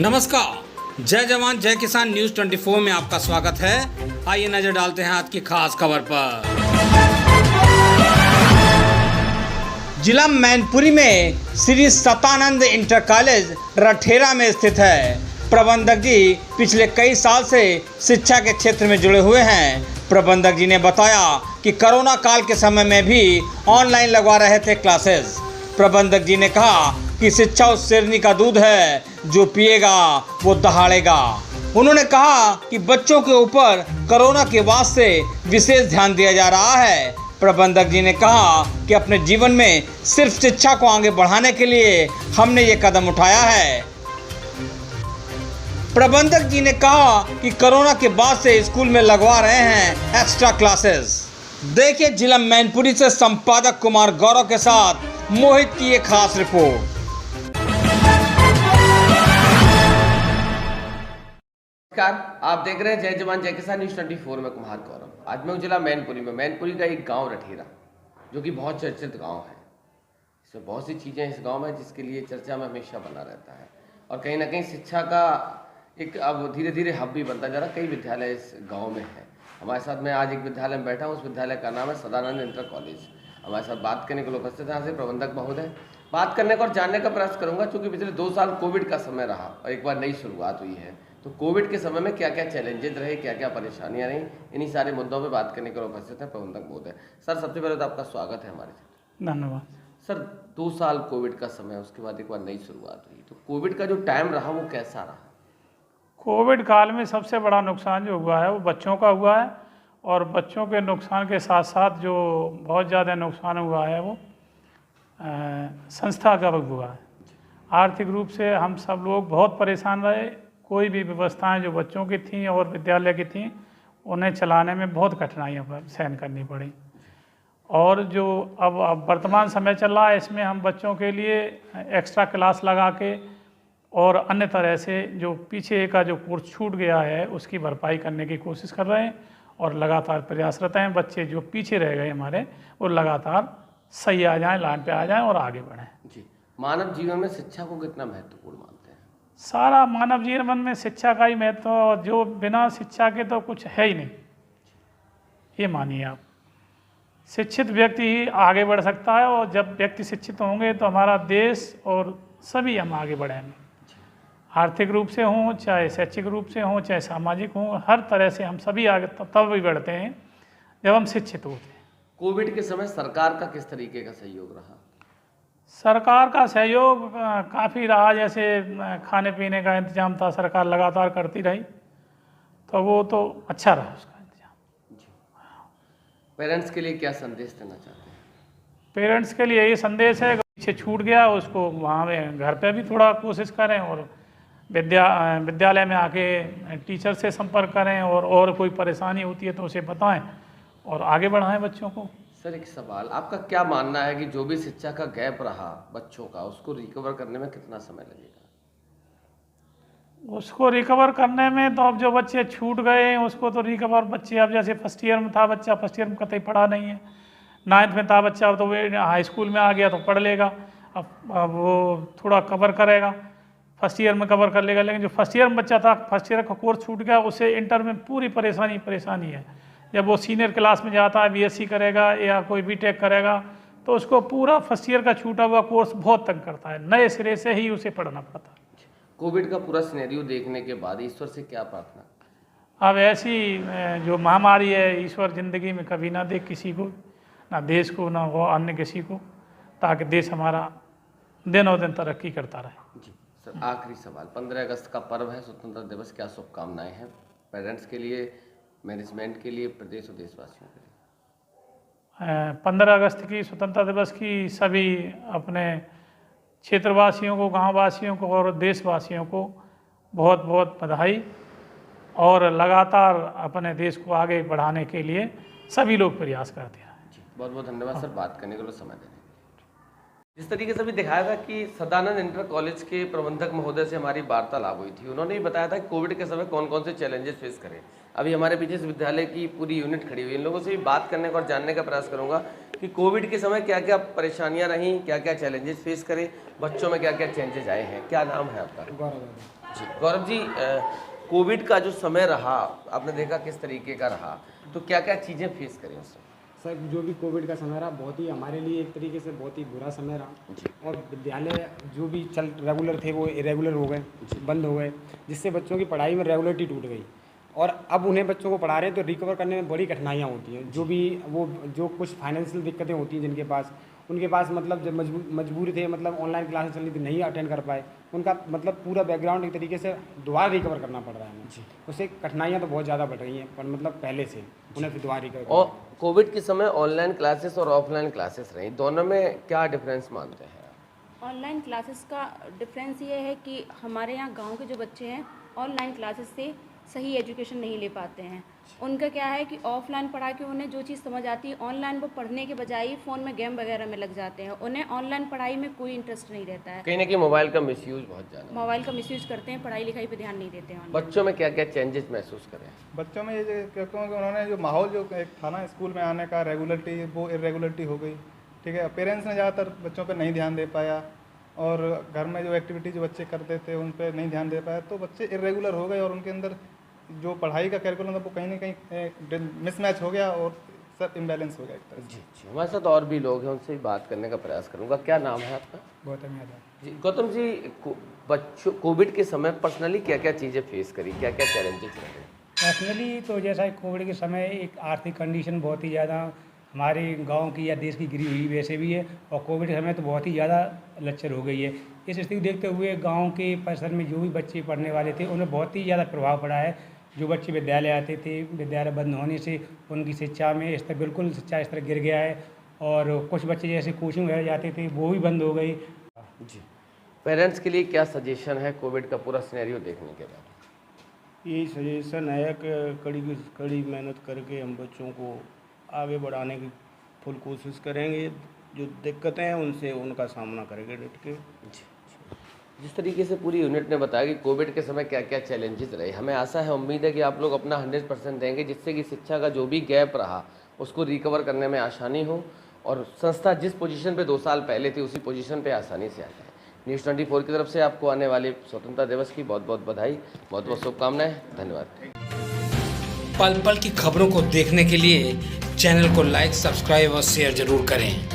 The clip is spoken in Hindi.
नमस्कार, जय जवान जय किसान न्यूज़ 24 में आपका स्वागत है। आइए नजर डालते हैं आज की खास खबर पर। जिला मैनपुरी में श्री सतानंद इंटर कॉलेज रठेरा में स्थित है। प्रबंधक जी पिछले कई साल से शिक्षा के क्षेत्र में जुड़े हुए हैं। प्रबंधक जी ने बताया कि कोरोना काल के समय में भी ऑनलाइन लगवा रहे थे क्लासेस। प्रबंधक जी ने कहा कि शिक्षा उस शेरनी का दूध है जो पिएगा वो दहाड़ेगा। उन्होंने कहा कि बच्चों के ऊपर कोरोना के वास्ते विशेष ध्यान दिया जा रहा है। प्रबंधक जी ने कहा कि अपने जीवन में सिर्फ शिक्षा को आगे बढ़ाने के लिए हमने ये कदम उठाया है। प्रबंधक जी ने कहा कि कोरोना के बाद से स्कूल में लगवा रहे हैं एक्स्ट्रा क्लासेस। देखिए जिला मैनपुरी से संपादक कुमार गौरव के साथ मोहित की एक खास रिपोर्ट। नमस्कार, आप देख रहे हैं जय जवान जय किसान न्यूज़ 24 में कुमार गौरव। आज मैं जिला मैनपुरी में मैनपुरी का एक गांव रठेरा जो कि बहुत चर्चित गांव है। इसमें बहुत सी चीज़ें इस गांव में जिसके लिए चर्चा में हमेशा बना रहता है और कहीं ना कहीं शिक्षा का एक अब धीरे धीरे हब भी बनता जा रहा। कई विद्यालय इस गाँव में है। हमारे साथ मैं आज एक विद्यालय में बैठा हूँ। उस विद्यालय का नाम है सदानंद इंटर कॉलेज। हमारे साथ बात करने के लिए उपस्थित है यहाँ से प्रबंधक महोदय। बात करने का और जानने का प्रयास करूँगा क्योंकि पिछले 2 साल कोविड का समय रहा और एक बार नई शुरुआत हुई है। तो कोविड के समय में क्या क्या चैलेंजेस रहे, क्या क्या परेशानियां रहीं, इन्हीं सारे मुद्दों पे बात करने के लिए उपस्थित है प्रबंधक महोदय। सर, सबसे पहले तो आपका स्वागत है हमारे साथ। धन्यवाद। सर, 2 साल कोविड का समय, उसके बाद एक बार नई शुरुआत हुई, तो कोविड का जो टाइम रहा वो कैसा रहा? कोविड काल में सबसे बड़ा नुकसान जो हुआ है वो बच्चों का हुआ है और बच्चों के नुकसान के साथ साथ जो बहुत ज़्यादा नुकसान हुआ है वो संस्था का हुआ है। आर्थिक रूप से हम सब लोग बहुत परेशान रहे। कोई भी व्यवस्थाएं जो बच्चों की थीं और विद्यालय की थीं उन्हें चलाने में बहुत कठिनाइयां सहन करनी पड़ी। और जो अब वर्तमान समय चल रहा है इसमें हम बच्चों के लिए एक्स्ट्रा क्लास लगा के और अन्य तरह से जो पीछे का जो कोर्स छूट गया है उसकी भरपाई करने की कोशिश कर रहे हैं और लगातार प्रयासरत हैं। बच्चे जो पीछे रह गए हमारे वो लगातार सही आ जाएं, लाइन पे आ जाएं और आगे बढ़ें। जी, मानव जीवन में शिक्षा को कितना महत्वपूर्ण मानते हैं? सारा मानव जीवन में शिक्षा का ही महत्व और जो बिना शिक्षा के तो कुछ है ही नहीं, ये मानिए आप। शिक्षित व्यक्ति ही आगे बढ़ सकता है और जब व्यक्ति शिक्षित होंगे तो हमारा देश और सभी हम आगे बढ़ेंगे। आर्थिक रूप से हों, चाहे शैक्षिक रूप से हों, चाहे सामाजिक हों, हर तरह से हम सभी आगे तब भी बढ़ते हैं जब हम शिक्षित होते हैं। कोविड के समय सरकार का किस तरीके का सहयोग रहा? सरकार का सहयोग काफ़ी रहा। जैसे खाने पीने का इंतजाम था, सरकार लगातार करती रही, तो वो तो अच्छा रहा उसका इंतजाम। जी, पेरेंट्स के लिए क्या संदेश देना चाहते हैं? पेरेंट्स के लिए यही संदेश है कि पीछे छूट गया उसको वहाँ में घर पे भी थोड़ा कोशिश करें और विद्यालय में आके टीचर से संपर्क करें और कोई परेशानी होती है तो उसे बताएं और आगे बढ़ाएं बच्चों को। सर, एक सवाल, आपका क्या मानना है कि जो भी शिक्षा का गैप रहा बच्चों का, उसको रिकवर करने में कितना समय लगेगा? उसको रिकवर करने में तो अब जो बच्चे छूट गए हैं उसको तो रिकवर, बच्चे अब जैसे फर्स्ट ईयर में था बच्चा, फर्स्ट ईयर में कतई पढ़ा नहीं है, 9th में था बच्चा, अब तो वे हाई स्कूल में आ गया तो पढ़ लेगा। अब वो थोड़ा कवर करेगा, फर्स्ट ईयर में कवर कर लेगा। लेकिन जो फर्स्ट ईयर में बच्चा था, फर्स्ट ईयर का कोर्स छूट गया, उससे इंटर में पूरी परेशानी है। जब वो सीनियर क्लास में जाता है, बीएससी करेगा या कोई बीटेक करेगा, तो उसको पूरा फर्स्ट ईयर का छूटा हुआ कोर्स बहुत तंग करता है, नए सिरे से ही उसे पढ़ना पड़ता है। कोविड का पूरा सिनेरियो देखने के बाद ईश्वर से क्या प्रार्थना? अब ऐसी जो महामारी है ईश्वर ज़िंदगी में कभी ना दे किसी को, ना देश को, ना वो अन्य किसी को, ताकि देश हमारा दिनों दिन तरक्की करता रहे। जी सर, आखिरी सवाल, 15 अगस्त का पर्व है, स्वतंत्रता दिवस, क्या शुभकामनाएं हैं पेरेंट्स के लिए, मैनेजमेंट के लिए, प्रदेश और देशवासियों के लिए? 15 अगस्त की स्वतंत्रता दिवस की सभी अपने क्षेत्रवासियों को, गांववासियों को और देशवासियों को बहुत बहुत बधाई। और लगातार अपने देश को आगे बढ़ाने के लिए सभी लोग प्रयास करते हैं। जी, बहुत बहुत धन्यवाद सर बात करने के लिए, समय देने। जिस तरीके से भी दिखाया था कि सदानंद इंटर कॉलेज के प्रबंधक महोदय से हमारी वार्तालाप हुई थी, उन्होंने भी बताया था कि कोविड के समय कौन कौन से चैलेंजेस फेस करें। अभी हमारे पीछे इस विद्यालय की पूरी यूनिट खड़ी हुई है। इन लोगों से भी बात करने का और जानने का प्रयास करूंगा कि कोविड के समय क्या क्या परेशानियां रहीं, क्या क्या चैलेंजेस फेस करें, बच्चों में क्या क्या चेंजेस आए हैं। क्या नाम है आपका? जी गौरव जी, कोविड का जो समय रहा आपने देखा किस तरीके का रहा, तो क्या क्या चीज़ें फेस करी उसमें? सर जो भी कोविड का समय रहा बहुत ही हमारे लिए एक तरीके से बहुत ही बुरा समय रहा जी। और विद्यालय जो भी रेगुलर थे वो इरेगुलर हो गए, बंद हो गए, जिससे बच्चों की पढ़ाई में रेगुलरिटी टूट गई और अब उन्हें बच्चों को पढ़ा रहे हैं तो रिकवर करने में बड़ी कठिनाइयाँ होती हैं। जो कुछ फाइनेंशियल दिक्कतें होती हैं जिनके पास, उनके पास मतलब जब मजबूरी थे, मतलब ऑनलाइन क्लासेस चल रही थी, नहीं अटेंड कर पाए, उनका मतलब पूरा बैकग्राउंड एक तरीके से दोबारा रिकवर करना पड़ रहा है हमें। उससे कठिनाइयाँ तो बहुत ज़्यादा बढ़ रही हैं, पर मतलब पहले से उन्हें फिर दोबारा रिकवर और कोविड के समय ऑनलाइन क्लासेस और ऑफलाइन क्लासेस रही, दोनों में क्या डिफरेंस मानते हैं? ऑनलाइन क्लासेस का डिफरेंस ये है कि हमारे यहाँ गांव के जो बच्चे हैं ऑनलाइन क्लासेस से सही एजुकेशन नहीं ले पाते हैं। उनका क्या है कि ऑफलाइन पढ़ा के उन्हें जो चीज़ समझ आती है ऑनलाइन वो पढ़ने के बजाय फ़ोन में गेम वगैरह में लग जाते हैं। उन्हें ऑनलाइन पढ़ाई में कोई इंटरेस्ट नहीं रहता है। कहीं ना कहीं मोबाइल का मिसयूज बहुत ज़्यादा, मोबाइल का मिसयूज करते हैं, पढ़ाई लिखाई पे ध्यान नहीं देते हैं। बच्चों में क्या क्या चेंजेस महसूस करें? बच्चों में ये क्योंकि उन्होंने जो माहौल जो एक था ना स्कूल में आने का, रेगुलरिटी वो इरेगुलरिटी हो गई, ठीक है। पेरेंट्स ने ज़्यादातर बच्चों पर नहीं ध्यान दे पाया और घर में जो एक्टिविटी जो बच्चे करते थे उन पर नहीं ध्यान दे पाया, तो बच्चे इरेगुलर हो गए और उनके अंदर जो पढ़ाई का कैरिकुलम था वो कहीं ना कहीं मिसमैच हो गया और सब इम्बैलेंस हो गया एक तरह से। जी, हमारे साथ और भी लोग हैं, उनसे भी बात करने का प्रयास करूंगा। क्या नाम है आपका? गौतम यादव। जी गौतम जी, बच्चों कोविड के समय पर्सनली क्या क्या चीज़ें फेस करी, क्या क्या चैलेंजेस रहे? पर्सनली तो जैसा कोविड के समय एक आर्थिक कंडीशन बहुत ही ज़्यादा हमारे गांव की या देश की गिरी हुई वैसे भी है, और कोविड के समय तो बहुत ही ज़्यादा लचर हो गई है। इस स्थिति को देखते हुए गांव के परिसर में जो भी बच्चे पढ़ने वाले थे उन्हें बहुत ही ज़्यादा प्रभाव पड़ा है। जो बच्चे विद्यालय आते थे, विद्यालय बंद होने से उनकी शिक्षा में स्तर बिल्कुल शिक्षा स्तर गिर गया है, और कुछ बच्चे जैसे कोचिंग वगैरह जाते थे वो भी बंद हो गई। जी, पेरेंट्स के लिए क्या सजेशन है कोविड का पूरा सिनेरियो देखने के बाद? यही सजेशन है कि कड़ी मेहनत करके हम बच्चों को आगे बढ़ाने की फुल कोशिश करेंगे। जो दिक्कतें हैं उनसे उनका सामना करेंगे डट के। जी, जिस तरीके से पूरी यूनिट ने बताया कि कोविड के समय क्या क्या चैलेंजेस रहे, हमें आशा है, उम्मीद है कि आप लोग अपना 100% देंगे, जिससे कि शिक्षा का जो भी गैप रहा उसको रिकवर करने में आसानी हो और संस्था जिस पोजीशन पे 2 साल पहले थी उसी पोजीशन पे आसानी से आ जाए। न्यूज़ 24 की तरफ से आपको आने वाले स्वतंत्रता दिवस की बहुत बहुत बधाई, बहुत बहुत शुभकामनाएं। धन्यवाद। पल पल की खबरों को देखने के लिए चैनल को लाइक, सब्सक्राइब और शेयर जरूर करें।